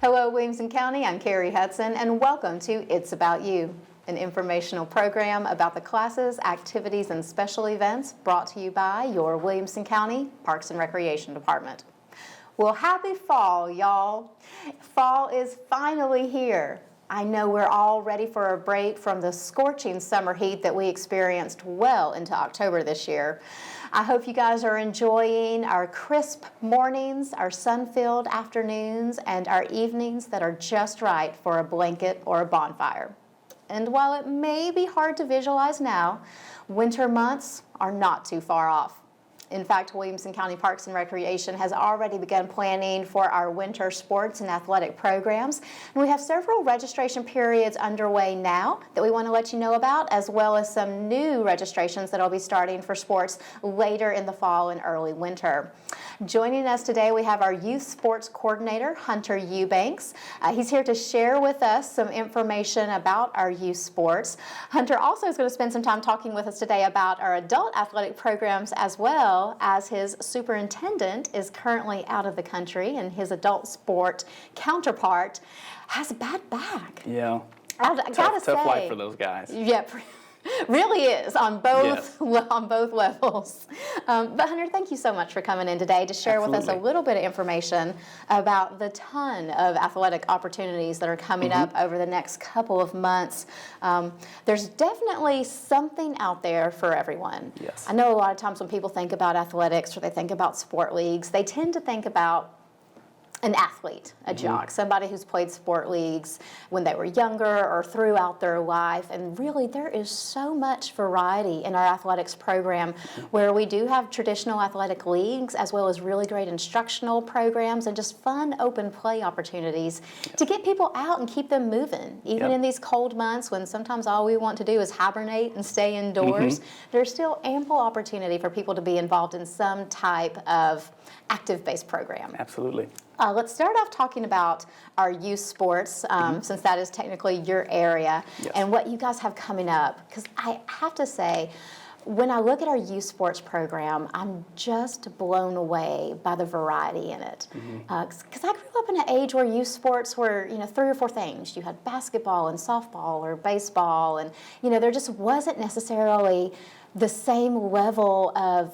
Hello, Williamson County. I'm Kerri Hudson, and welcome to It's About You, an informational program about the classes, activities, and special events brought to you by your Williamson County Parks and Recreation Department. Well, happy fall, y'all. Fall is finally here. I know we're all ready for a break from the scorching summer heat that we experienced well into October this year. I hope you guys are enjoying our crisp mornings, our sun-filled afternoons, and our evenings that are just right for a blanket or a bonfire. And while it may be hard to visualize now, winter months are not too far off. In fact, Williamson County Parks and Recreation has already begun planning for our winter sports and athletic programs. And we have several registration periods underway now that we want to let you know about, as well as some new registrations that will be starting for sports later in the fall and early winter. Joining us today, we have our youth sports coordinator, Hunter Eubanks. He's here to share with us some information about our youth sports. Hunter also is going to spend some time talking with us today about our adult athletic programs, as well as his superintendent is currently out of the country and his adult sport counterpart has a bad back. Yeah. I gotta say, tough life for those guys. Yeah. Really is on both levels. But Hunter, thank you so much for coming in today to share with us a little bit of information about the ton of athletic opportunities that are coming up over the next couple of months. There's definitely something out there for everyone. Yes. I know a lot of times when people think about athletics or they think about sport leagues, they tend to think about an athlete, a jock, somebody who's played sport leagues when they were younger or throughout their life. And really, there is so much variety in our athletics program where we do have traditional athletic leagues as well as really great instructional programs and just fun open play opportunities to get people out and keep them moving. Even in these cold months when sometimes all we want to do is hibernate and stay indoors, there's still ample opportunity for people to be involved in some type of active-based program. Absolutely. Let's start off talking about our youth sports, since that is technically your area, and what you guys have coming up. Because I have to say, when I look at our youth sports program, I'm just blown away by the variety in it. Because I grew up in an age where youth sports were, 3 or 4 things. You had basketball and softball or baseball, and, there just wasn't necessarily the same level of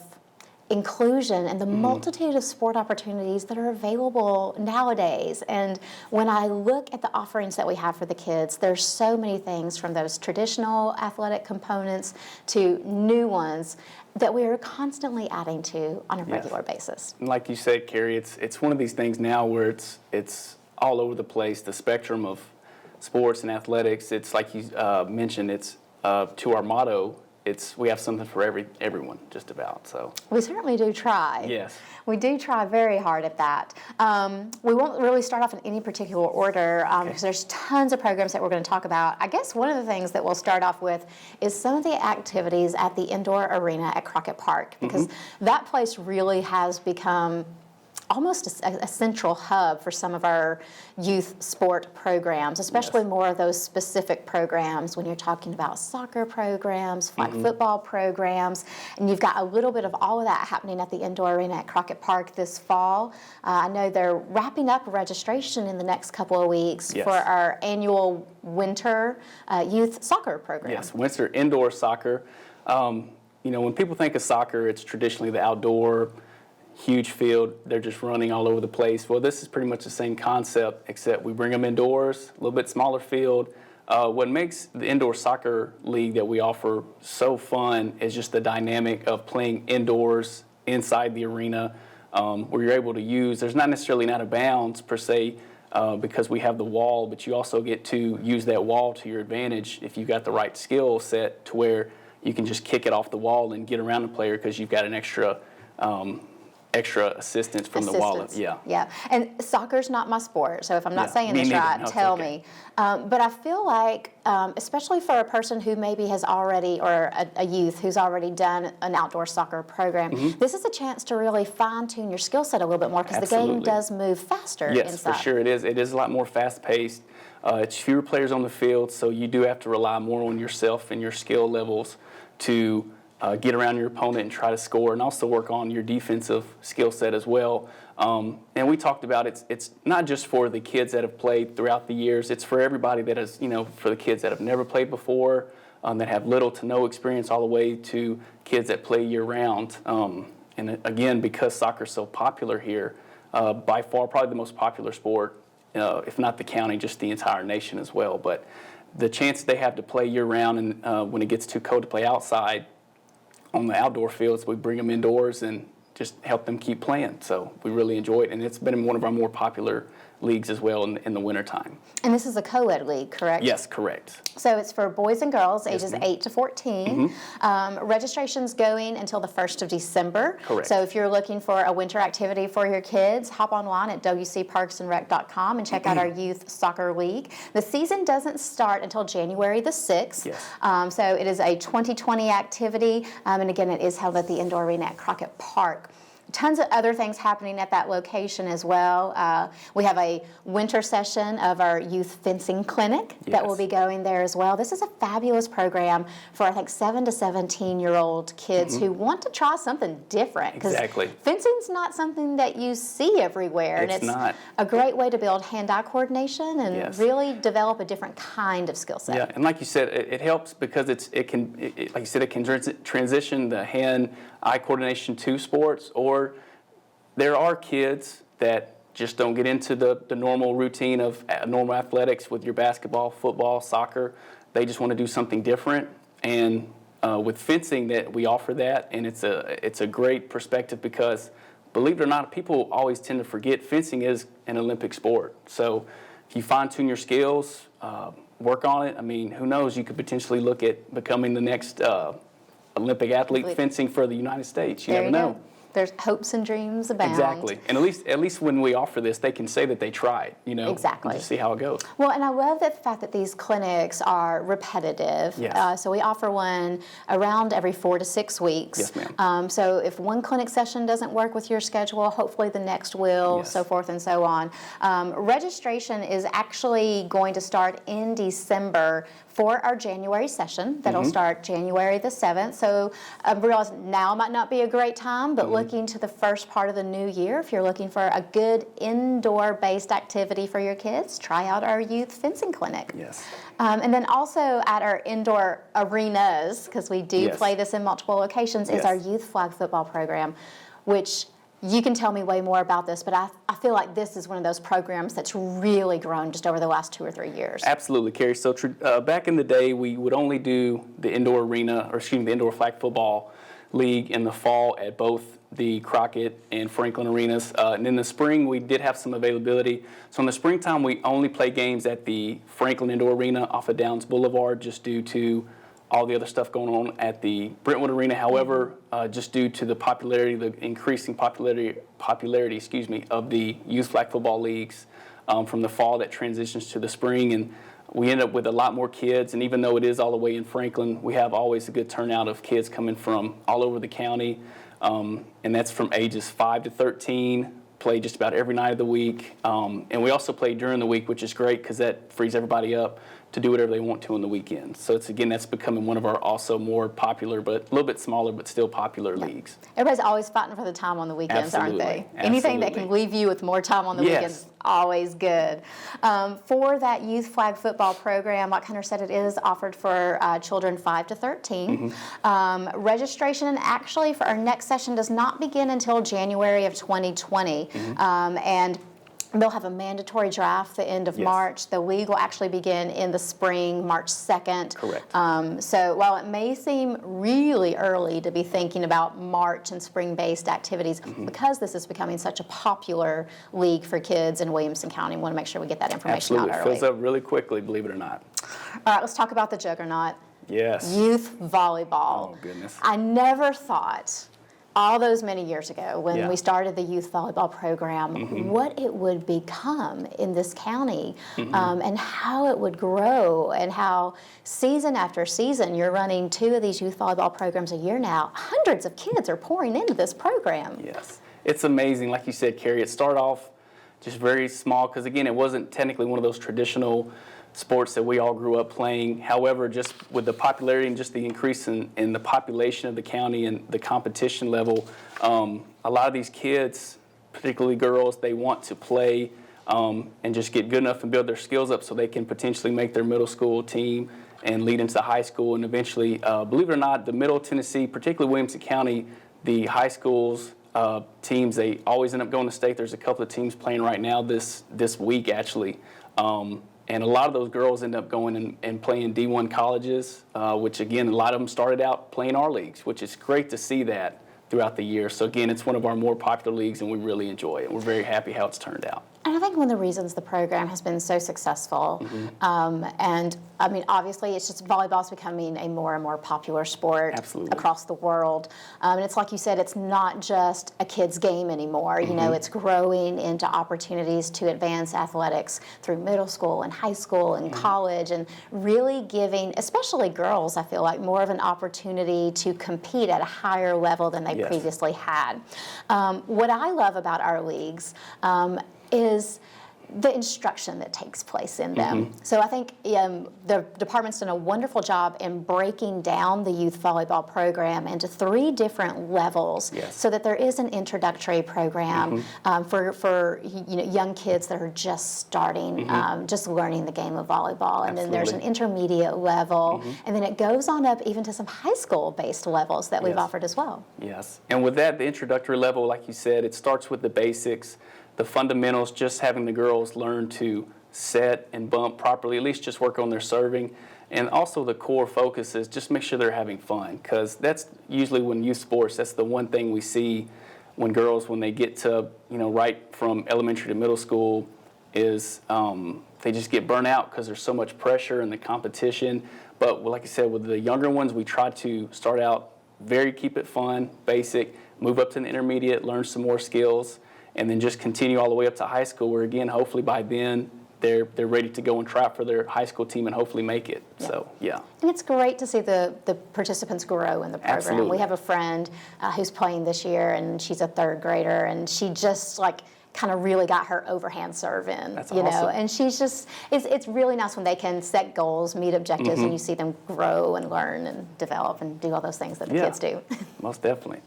inclusion and the multitude of sport opportunities that are available nowadays. And when I look at the offerings that we have for the kids, there's so many things from those traditional athletic components to new ones that we are constantly adding to on a regular basis. And like you said, Kerri, it's one of these things now where it's all over the place, the spectrum of sports and athletics. It's like you mentioned, it's to our motto, we have something for everyone, just about. So we certainly do try. Yes. We do try very hard at that. We won't really start off in any particular order because there's tons of programs that we're going to talk about. I guess one of the things that we'll start off with is some of the activities at the indoor arena at Crockett Park, because that place really has become almost a central hub for some of our youth sport programs, especially more of those specific programs when you're talking about soccer programs, flag football programs, and you've got a little bit of all of that happening at the indoor arena at Crockett Park this fall. I know they're wrapping up registration in the next couple of weeks for our annual winter youth soccer program. Yes, winter indoor soccer. When people think of soccer, it's traditionally the outdoor, huge field, they're just running all over the place. Well, this is pretty much the same concept, except we bring them indoors, a little bit smaller field. What makes the indoor soccer league that we offer so fun is just the dynamic of playing indoors inside the arena, where you're able to use, there's not necessarily an out of bounds per se, because we have the wall, but you also get to use that wall to your advantage if you've got the right skill set to where you can just kick it off the wall and get around the player because you've got an extra assistance from the wall. Yeah. And soccer's not my sport, so if I'm not saying this right, tell me. But I feel like, especially for a person who maybe has already, or a youth who's already done an outdoor soccer program, this is a chance to really fine-tune your skill set a little bit more because the game does move faster inside. Yes, for sure it is. It is a lot more fast-paced. It's fewer players on the field, so you do have to rely more on yourself and your skill levels to get around your opponent and try to score, and also work on your defensive skill set as well. And we talked about it's not just for the kids that have played throughout the years. It's for everybody that has, for the kids that have never played before, that have little to no experience, all the way to kids that play year-round. And again, because soccer's so popular here, by far probably the most popular sport, if not the county, just the entire nation as well. But the chance they have to play year-round, and when it gets too cold to play outside on the outdoor fields, we bring them indoors and just help them keep playing. So we really enjoy it, and it's been one of our more popular leagues as well in the wintertime. And this is a co-ed league, correct? Yes, correct. So it's for boys and girls ages ma'am. 8 to 14. Registration's going until the 1st of December. Correct. So if you're looking for a winter activity for your kids, hop online at wcparksandrec.com and check out our youth soccer league. The season doesn't start until January the 6th. Yes. So it is a 2020 activity, and again, it is held at the indoor arena at Crockett Park. Tons of other things happening at that location as well. We have a winter session of our youth fencing clinic that will be going there as well. This is a fabulous program for, I think, 7 to 17-year-old kids who want to try something different. Exactly. Fencing's not something that you see everywhere. It's not. A great way to build hand-eye coordination and Yes. really develop a different kind of skill set. Yeah, and like you said, it helps because it can transition the hand-eye coordination to sports. Or there are kids that just don't get into the normal routine of normal athletics with your basketball, football, soccer. They just want to do something different. And with fencing, that we offer that, and it's a great perspective because, believe it or not, people always tend to forget fencing is an Olympic sport. So if you fine-tune your skills, work on it, I mean, who knows, you could potentially look at becoming the next Olympic athlete fencing for the United States. You never know. There's hopes and dreams abound. Exactly. And at least when we offer this, they can say that they tried, Exactly. and just see how it goes. Well, and I love the fact that these clinics are repetitive. Yes. So we offer one around every 4 to 6 weeks. Yes, ma'am. So if one clinic session doesn't work with your schedule, hopefully the next will, Yes. so forth and so on. Registration is actually going to start in December for our January session. That'll start January the 7th. So I realize now might not be a great time, but looking to the first part of the new year, if you're looking for a good indoor-based activity for your kids, try out our youth fencing clinic. Yes. And then also at our indoor arenas, because we do Yes. play this in multiple locations, is Yes. our youth flag football program, which you can tell me way more about this, but I feel like this is one of those programs that's really grown just over the last 2 or 3 years. Absolutely, Kerri. So back in the day, we would only do the indoor the indoor flag football league in the fall at both the Crockett and Franklin arenas. And in the spring, we did have some availability. So in the springtime, we only play games at the Franklin Indoor Arena off of Downs Boulevard just due to all the other stuff going on at the Brentwood Arena. However, just due to the increasing popularity, of the youth flag football leagues from the fall that transitions to the spring, and we end up with a lot more kids. And even though it is all the way in Franklin, we have always a good turnout of kids coming from all over the county, and that's from ages 5 to 13. Play just about every night of the week, and we also play during the week, which is great because that frees everybody up to do whatever they want to on the weekends. So that's becoming one of our also more popular, but a little bit smaller, but still popular leagues. Everybody's always fighting for the time on the weekends, aren't they? Absolutely. Anything that can leave you with more time on the weekends, always good. For that youth flag football program, like Hunter said, it is offered for children 5 to 13. Registration actually for our next session does not begin until January of 2020. And they'll have a mandatory draft the end of March. The league will actually begin in the spring, March 2nd. Correct. So while it may seem really early to be thinking about March and spring-based activities, because this is becoming such a popular league for kids in Williamson County, we want to make sure we get that information out early. Absolutely. It fills up really quickly, believe it or not. All right, let's talk about the juggernaut. Yes. Youth volleyball. Oh, goodness. I never thought all those many years ago when Yeah. we started the youth volleyball program, what it would become in this county, and how it would grow, and how season after season you're running 2 of these youth volleyball programs a year now. Hundreds of kids are pouring into this program. Yes. It's amazing. Like you said, Kerri, it started off just very small because, again, it wasn't technically one of those traditional sports that we all grew up playing. However, just with the popularity and just the increase in the population of the county and the competition level, a lot of these kids particularly girls, they want to play and just get good enough and build their skills up so they can potentially make their middle school team and lead into high school. And eventually, believe it or not, the Middle Tennessee, particularly Williamson County, the high schools teams, they always end up going to state. There's a couple of teams playing right now this week, actually. And a lot of those girls end up going and playing D1 colleges, which, again, a lot of them started out playing our leagues, which is great to see that throughout the year. So, again, it's one of our more popular leagues, and we really enjoy it. We're very happy how it's turned out. And I think one of the reasons the program has been so successful, and I mean, obviously, it's just volleyball is becoming a more and more popular sport across the world. And it's like you said, it's not just a kid's game anymore. You know, it's growing into opportunities to advance athletics through middle school and high school and college, and really giving, especially girls, I feel like, more of an opportunity to compete at a higher level than they previously had. What I love about our leagues is the instruction that takes place in them. So I think the department's done a wonderful job in breaking down the youth volleyball program into 3 different levels, so that there is an introductory program for young kids that are just starting, just learning the game of volleyball, and then there's an intermediate level, and then it goes on up even to some high school-based levels that we've offered as well. And with that, the introductory level, like you said, it starts with the basics, the fundamentals, just having the girls learn to set and bump properly, at least just work on their serving. And also the core focus is just make sure they're having fun, because that's usually when youth sports, that's the one thing we see when girls, when they get to, right from elementary to middle school, is they just get burnt out because there's so much pressure and the competition. But like I said, with the younger ones, we try to start out keep it fun, basic, move up to the intermediate, learn some more skills, and then just continue all the way up to high school, where, again, hopefully by then they're ready to go and try out for their high school team and hopefully make it. So, And it's great to see the participants grow in the program. We have a friend who's playing this year, and she's a 3rd grader, and she just, kind of really got her overhand serve in, That's you know, awesome. and she's just, it's really nice when they can set goals, meet objectives, and you see them grow and learn and develop and do all those things that the kids do. Most definitely.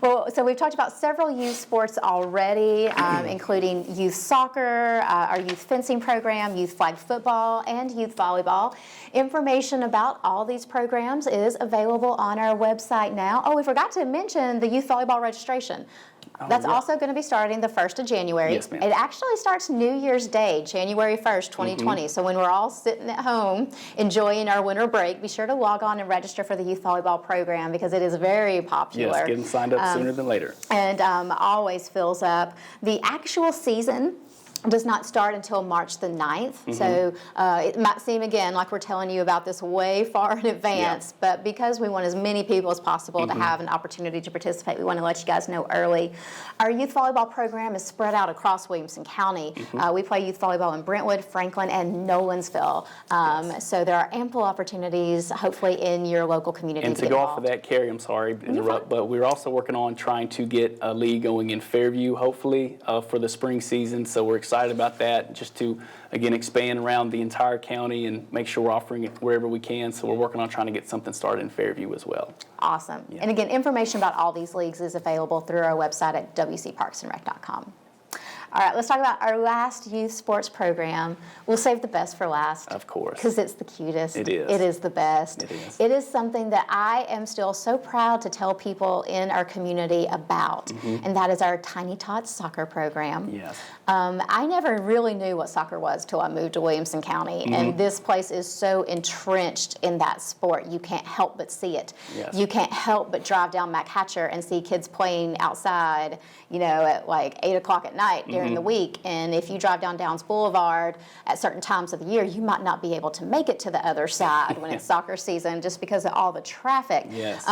Well, so we've talked about several youth sports already, including youth soccer, our youth fencing program, youth flag football, and youth volleyball. Information about all these programs is available on our website now. Oh, we forgot to mention the youth volleyball registration. That's also going to be starting the 1st of January. Yes, ma'am. It actually starts New Year's Day, January 1st, 2020. So when we're all sitting at home enjoying our winter break, be sure to log on and register for the youth volleyball program, because it is very popular. Yes, getting signed up sooner than later. And always fills up. The actual season does not start until March the 9th. So it might seem, again, like we're telling you about this way far in advance, but because we want as many people as possible to have an opportunity to participate, we want to let you guys know early. Our youth volleyball program is spread out across Williamson County. We play youth volleyball in Brentwood, Franklin, and Nolensville. So there are ample opportunities, hopefully, in your local community. And to go off of that, Kerri, I'm sorry to interrupt, but we're also working on trying to get a league going in Fairview, hopefully, for the spring season. So we're excited about that, just to, again, expand around the entire county and make sure we're offering it wherever we can. So we're working on trying to get something started in Fairview as well. Awesome. And again, information about all these leagues is available through our website at wcparksandrec.com. All right, let's talk about our last youth sports program. We'll save the best for last. Of course. Because it's the cutest. It is. It is the best. It is. It is something that I am still so proud to tell people in our community about, and that is our Tiny Tots soccer program. Yes. I never really knew what soccer was till I moved to Williamson County, and this place is so entrenched in that sport. You can't help but see it. Yes. You can't help but drive down MacHatcher and see kids playing outside, at like 8 o'clock at night during the week. And if you drive down Downs Boulevard at certain times of the year, you might not be able to make it to the other side when it's soccer season, just because of all the traffic. Yes.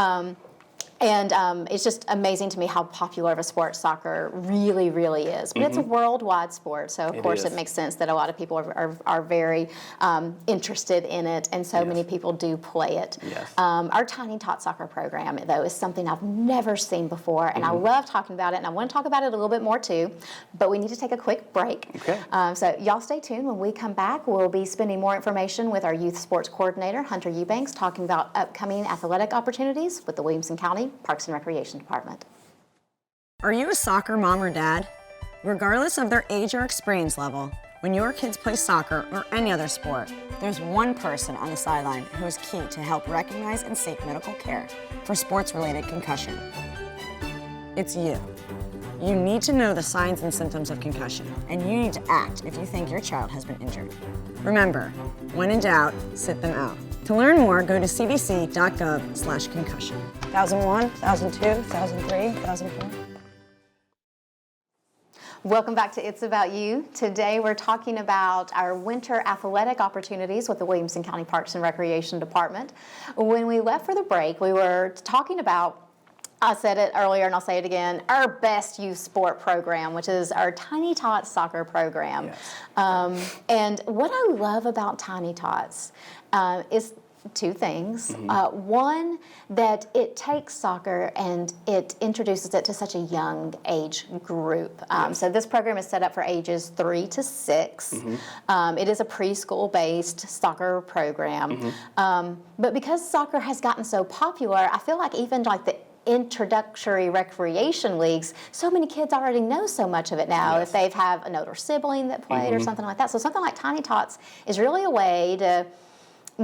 And it's just amazing to me how popular of a sport soccer really, really is. But it's a worldwide sport, so of course it makes sense that a lot of people are very interested in it, and so many people do play it. Yes. Our Tiny Tot soccer program, though, is something I've never seen before, and I love talking about it, and I want to talk about it a little bit more too, but we need to take a quick break. Okay. So y'all stay tuned. When we come back, we'll be spending more information with our youth sports coordinator, Hunter Eubanks, talking about upcoming athletic opportunities with the Williamson County Parks and Recreation Department. Are you a soccer mom or dad? Regardless of their age or experience level, when your kids play soccer or any other sport, there's one person on the sideline who is key to help recognize and seek medical care for sports-related concussion. It's you. You need to know the signs and symptoms of concussion, and you need to act if you think your child has been injured. Remember, when in doubt, sit them out. To learn more, go to cdc.gov/concussion. 2001, 2002, 2003, 2004. Welcome back to It's About You. Today we're talking about our winter athletic opportunities with the Williamson County Parks and Recreation Department. When we left for the break, we were talking about, I said it earlier and I'll say it again, our best youth sport program, which is our Tiny Tots soccer program. Yes. And what I love about Tiny Tots is two things. One, that it takes soccer and it introduces it to such a young age group. So this program is set up for ages 3 to 6. It is a preschool-based soccer program. But because soccer has gotten so popular, I feel like even like the introductory recreation leagues, so many kids already know so much of it now. If they have an older sibling that played or something like that. So something like Tiny Tots is really a way to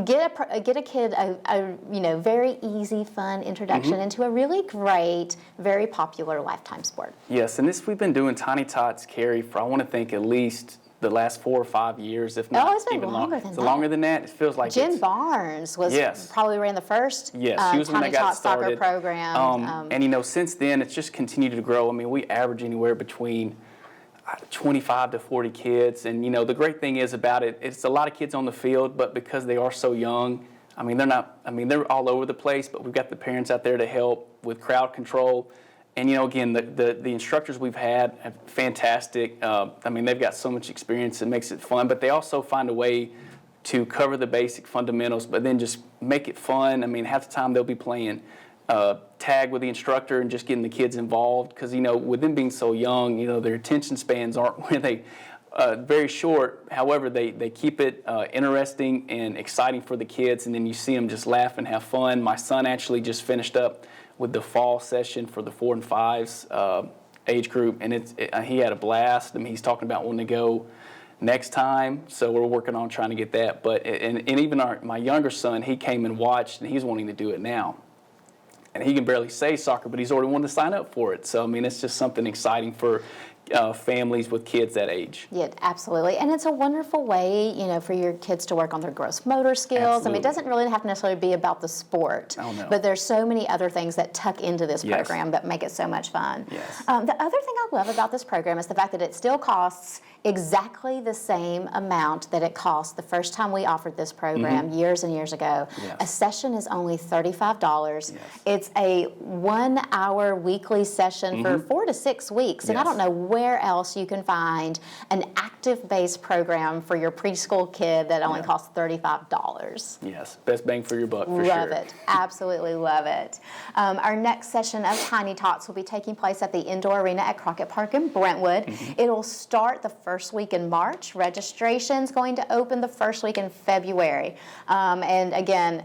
get a kid a very easy, fun introduction into a really great, very popular lifetime sport. Yes, and we've been doing Tiny Tots, Kerri, for I want to think at least the last 4 or 5 years, if not it's been even longer than that. Longer than that. It feels like Jen Barnes probably ran the first she was the one Tiny that got Tots soccer started. program. And since then it's just continued to grow. I mean, we average anywhere between 25 to 40 kids, and the great thing is about it, it's a lot of kids on the field, but because they are so young, they're all over the place, but we've got the parents out there to help with crowd control. And again, the instructors we've had are fantastic. They've got so much experience, it makes it fun, but they also find a way to cover the basic fundamentals, but then just make it fun. Half the time they'll be playing tag with the instructor and just getting the kids involved, because with them being so young, their attention spans aren't where they very short. However, they keep it interesting and exciting for the kids, and then you see them just laugh and have fun. My son actually just finished up with the fall session for the 4 and 5s age group, and he had a blast. He's talking about wanting to go next time, so we're working on trying to get that. But and even my younger son, he came and watched, and he's wanting to do it now. And he can barely say soccer, but he's already wanted to sign up for it. So, it's just something exciting for families with kids that age. Yeah, absolutely. And it's a wonderful way, for your kids to work on their gross motor skills. Absolutely. It doesn't really have to necessarily be about the sport. Oh, no. But there's so many other things that tuck into this program that make it so much fun. Yes. The other thing I love about this program is the fact that it still costs exactly the same amount that it cost the first time we offered this program years and years ago. Yes. A session is only $35. Yes. It's a 1-hour weekly session for 4 to 6 weeks. And I don't know where else you can find an active-based program for your preschool kid that only costs $35. Yes, best bang for your buck, for sure. Love it. Absolutely love it. Our next session of Tiny Tots will be taking place at the indoor arena at Crockett Park in Brentwood. It'll start the first week in March. Registration's going to open the first week in February. And again,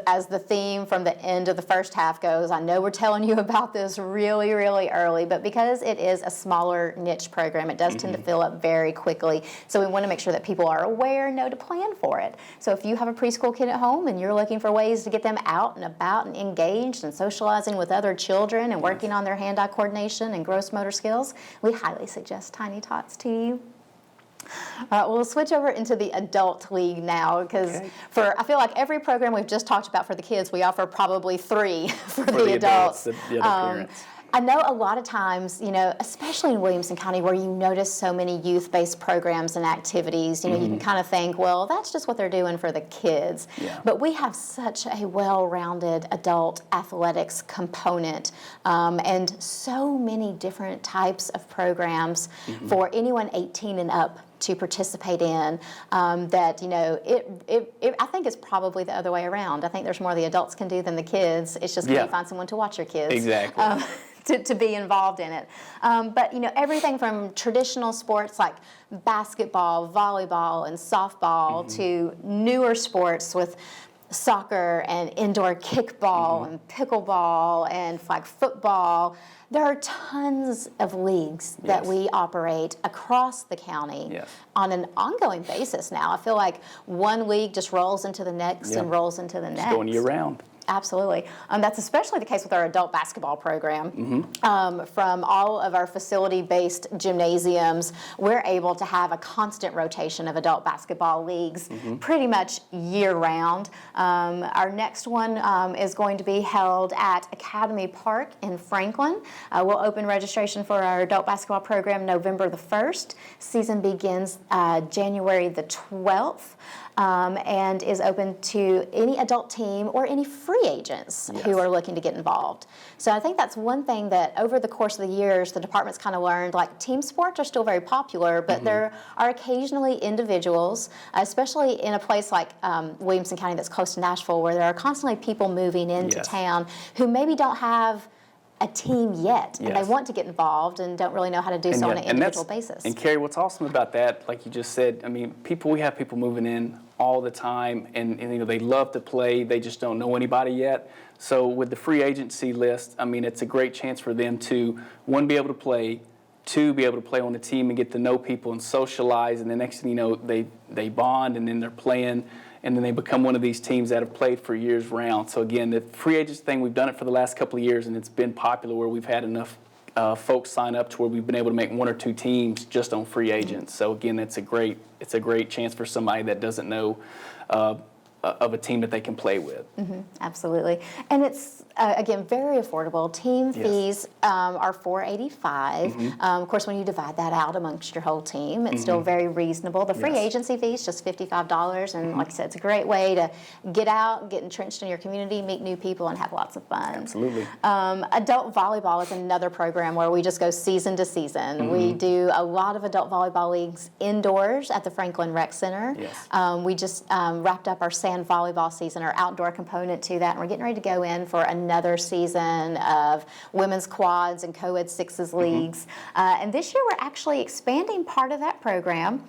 as the theme from the end of the first half goes, I know we're telling you about this really, really early, but because it is a smaller niche program, it does tend to fill up very quickly. So we want to make sure that people are aware and know to plan for it. So if you have a preschool kid at home and you're looking for ways to get them out and about and engaged and socializing with other children and working on their hand-eye coordination and gross motor skills, we highly suggest Tiny Tots to you. We'll switch over into the adult league now, because I feel like every program we've just talked about for the kids, we offer probably 3 for the adults. The other parents. I know a lot of times, especially in Williamson County, where you notice so many youth-based programs and activities, you can kind of think, well, that's just what they're doing for the kids. Yeah. But we have such a well-rounded adult athletics component, and so many different types of programs for anyone 18 and up to participate in, that I think it's probably the other way around. I think there's more the adults can do than the kids. It's just can you find someone to watch your kids. Exactly. To be involved in it. But everything from traditional sports like basketball, volleyball, and softball to newer sports with soccer and indoor kickball and pickleball and flag football. There are tons of leagues that we operate across the county on an ongoing basis now. I feel like one league just rolls into the next and rolls into the next. It's going year round. Absolutely. That's especially the case with our adult basketball program. From all of our facility-based gymnasiums, we're able to have a constant rotation of adult basketball leagues pretty much year-round. Our next one is going to be held at Academy Park in Franklin. We'll open registration for our adult basketball program November the 1st. Season begins January the 12th. And is open to any adult team or any free agents who are looking to get involved. So I think that's one thing that over the course of the years, the department's kind of learned, like team sports are still very popular, but there are occasionally individuals, especially in a place like Williamson County that's close to Nashville, where there are constantly people moving into town who maybe don't have a team yet, and they want to get involved and don't really know how to do so on an individual basis. And Kerri, what's awesome about that, like you just said, I mean, we have people moving in all the time, and you know, they love to play, they just don't know anybody yet. So with the free agency list, I mean, it's a great chance for them to, one, be able to play, two, be able to play on the team and get to know people and socialize, and the next thing you know, they bond, and then they're playing, and then they become one of these teams that have played for years round. So again, the free agents thing, we've done it for the last couple of years, and it's been popular where we've had enough folks sign up to where we've been able to make one or two teams just on free agents. So again, it's a great chance for somebody that doesn't know of a team that they can play with. Absolutely. And it's, again, very affordable. Team fees are $485. Of course, when you divide that out amongst your whole team, it's still very reasonable. The free agency fee is just $55. And like I said, it's a great way to get out, get entrenched in your community, meet new people, and have lots of fun. Absolutely. Adult volleyball is another program where we just go season to season. We do a lot of adult volleyball leagues indoors at the Franklin Rec Center. We just wrapped up our sand volleyball season, our outdoor component to that, and we're getting ready to go in for another season of women's quads and co-ed sixes leagues. And this year we're actually expanding part of that program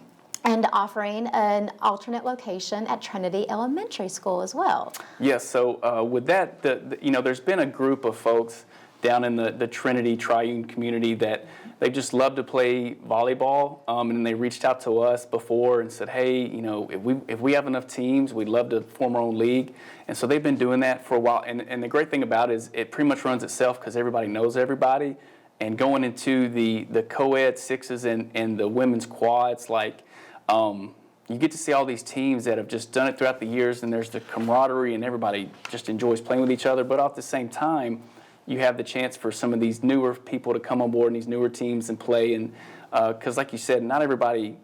and offering an alternate location at Trinity Elementary School as well. Yes, so with that, you know, there's been a group of folks down in the Trinity Triune community that they just love to play volleyball, and they reached out to us before and said, hey, you know, if we have enough teams, we'd love to form our own league. And so they've been doing that for a while. And the great thing about it is it pretty much runs itself because everybody knows everybody. And going into the co-ed sixes and the women's quads, like, you get to see all these teams that have just done it throughout the years, and there's the camaraderie, and everybody just enjoys playing with each other. But at the same time, you have the chance for some of these newer people to come on board in these newer teams and play. And because like you said, not everybody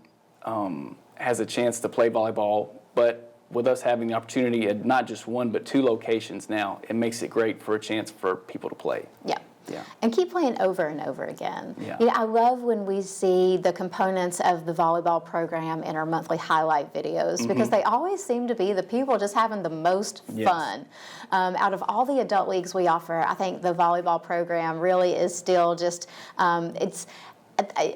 has a chance to play volleyball, but with us having the opportunity at not just one but two locations now, it makes it great for a chance for people to play. Yeah. And keep playing over and over again. Yeah. You know, I love when we see the components of the volleyball program in our monthly highlight videos because they always seem to be the people just having the most fun. Out of all the adult leagues we offer, I think the volleyball program really is still just, it's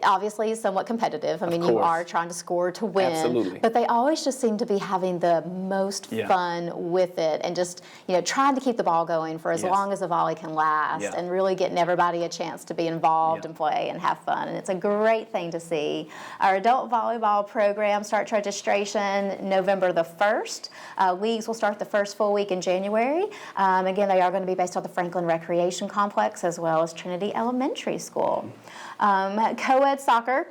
obviously somewhat competitive. I mean, you are trying to score to win. Absolutely. But they always just seem to be having the most fun with it and just, you know, trying to keep the ball going for as long as the volley can last and really getting everybody a chance to be involved and play and have fun. And it's a great thing to see. Our adult volleyball program starts registration November the 1st. Leagues will start the first full week in January. Again, they are going to be based on the Franklin Recreation Complex as well as Trinity Elementary School. Co-ed soccer,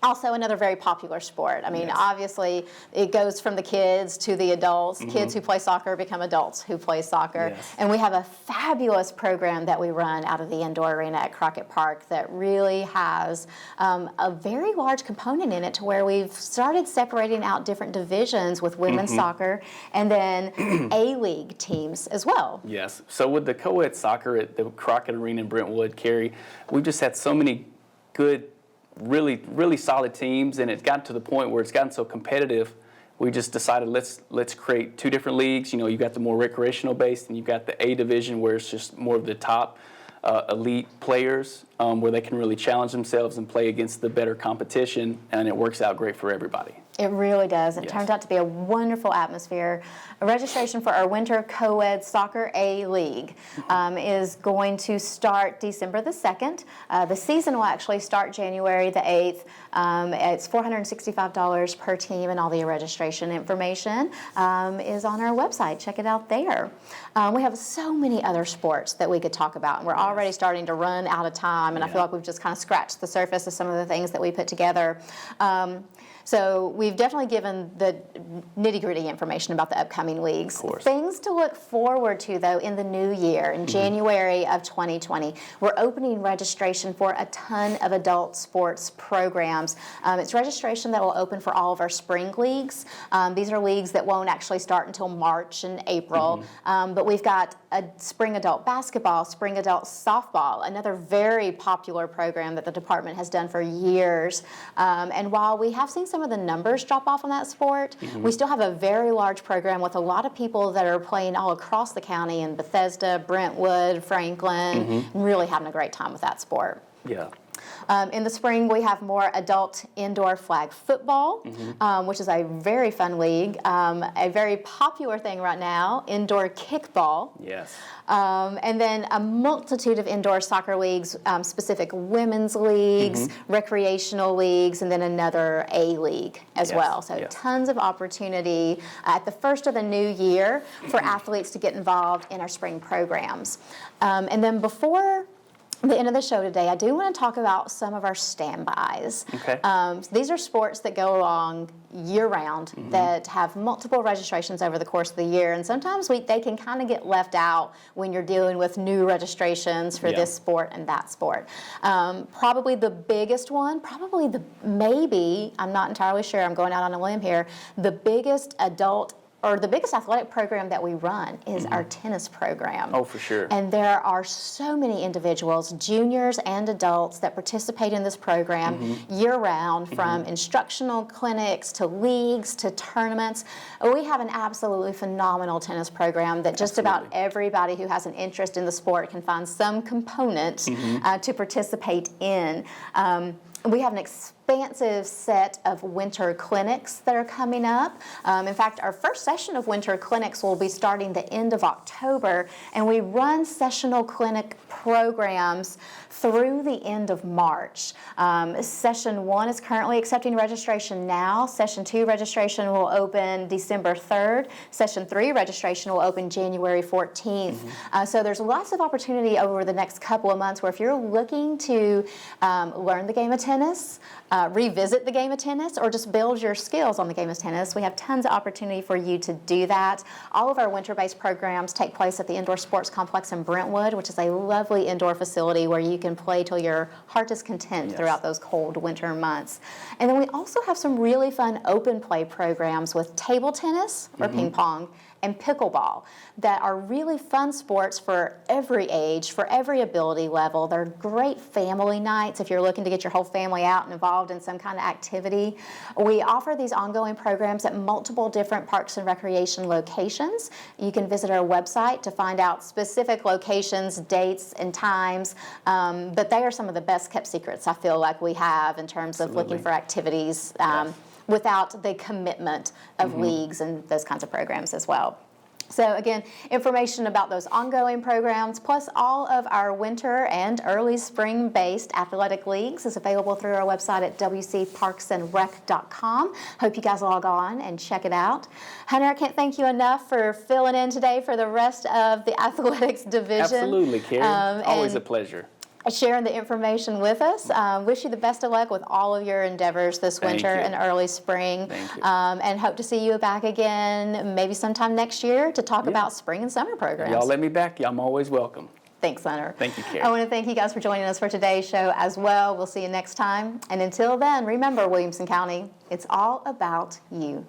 also another very popular sport. I mean, obviously, it goes from the kids to the adults. Kids who play soccer become adults who play soccer. And we have a fabulous program that we run out of the indoor arena at Crockett Park that really has a very large component in it to where we've started separating out different divisions with women's soccer and then A-League teams as well. Yes. So with the co-ed soccer at the Crockett Arena in Brentwood, Kerri, we've just had so many good, really solid teams, and it's gotten to the point where it's gotten so competitive, we just decided let's create two different leagues. You know, you've got the more recreational based, and you've got the A division where it's just more of the top elite players where they can really challenge themselves and play against the better competition, and it works out great for everybody. It really does. It Yes. turns out to be a wonderful atmosphere. A registration for our Winter Co-ed Soccer A League is going to start December the 2nd. The season will actually start January the 8th. It's $465 per team, and all the registration information is on our website. Check it out there. We have so many other sports that we could talk about, and we're already starting to run out of time, and I feel like we've just kind of scratched the surface of some of the things that we put together. So we've definitely given the nitty-gritty information about the upcoming leagues. Of course. Things to look forward to, though, in the new year, in January of 2020. We're opening registration for a ton of adult sports programs. It's registration that will open for all of our spring leagues. These are leagues that won't actually start until March and April. But we've got a spring adult basketball, spring adult softball, another very popular program that the department has done for years. And while we have seen some of the numbers drop off on that sport, we still have a very large program with a lot of people that are playing all across the county in Bethesda, Brentwood, Franklin, and really having a great time with that sport. Yeah. In the spring, we have more adult indoor flag football, which is a very fun league. A very popular thing right now, indoor kickball. Yes. And then a multitude of indoor soccer leagues, specific women's leagues, recreational leagues, and then another A league as well. So tons of opportunity at the first of the new year for athletes to get involved in our spring programs. And then before the end of the show today, I do want to talk about some of our standbys. Okay. These are sports that go along year-round that have multiple registrations over the course of the year, and sometimes they can kind of get left out when you're dealing with new registrations for this sport and that sport. Probably the biggest one, maybe, I'm not entirely sure, I'm going out on a limb here, the biggest athletic program that we run is our tennis program. Oh, for sure. And there are so many individuals, juniors and adults, that participate in this program year-round, from instructional clinics to leagues to tournaments. We have an absolutely phenomenal tennis program that just about everybody who has an interest in the sport can find some component to participate in. We have an expansive set of winter clinics that are coming up. In fact, our first session of winter clinics will be starting the end of October, and we run sessional clinic programs through the end of March. Session 1 is currently accepting registration now. Session 2 registration will open December 3rd. Session 3 registration will open January 14th. So there's lots of opportunity over the next couple of months where if you're looking to learn the game of tennis, revisit the game of tennis, or just build your skills on the game of tennis, we have tons of opportunity for you to do that. All of our winter-based programs take place at the Indoor Sports Complex in Brentwood, which is a lovely indoor facility where you can play till your heart is content throughout those cold winter months. And then we also have some really fun open play programs with table tennis or ping pong and pickleball that are really fun sports for every age, for every ability level. They're great family nights if you're looking to get your whole family out and involved in some kind of activity. We offer these ongoing programs at multiple different parks and recreation locations. You can visit our website to find out specific locations, dates, and times, but they are some of the best kept secrets I feel like we have in terms of looking for activities without the commitment of leagues and those kinds of programs as well. So again, information about those ongoing programs, plus all of our winter and early spring-based athletic leagues is available through our website at wcparksandrec.com. Hope you guys log on and check it out. Hunter, I can't thank you enough for filling in today for the rest of the athletics division. Absolutely, Kerri. Always a pleasure. Sharing the information with us. Wish you the best of luck with all of your endeavors this winter and early spring. Thank you. And hope to see you back again maybe sometime next year to talk about spring and summer programs. Y'all let me back. I'm always welcome. Thanks, Hunter. Thank you, Kerri. I want to thank you guys for joining us for today's show as well. We'll see you next time. And until then, remember, Williamson County, it's all about you.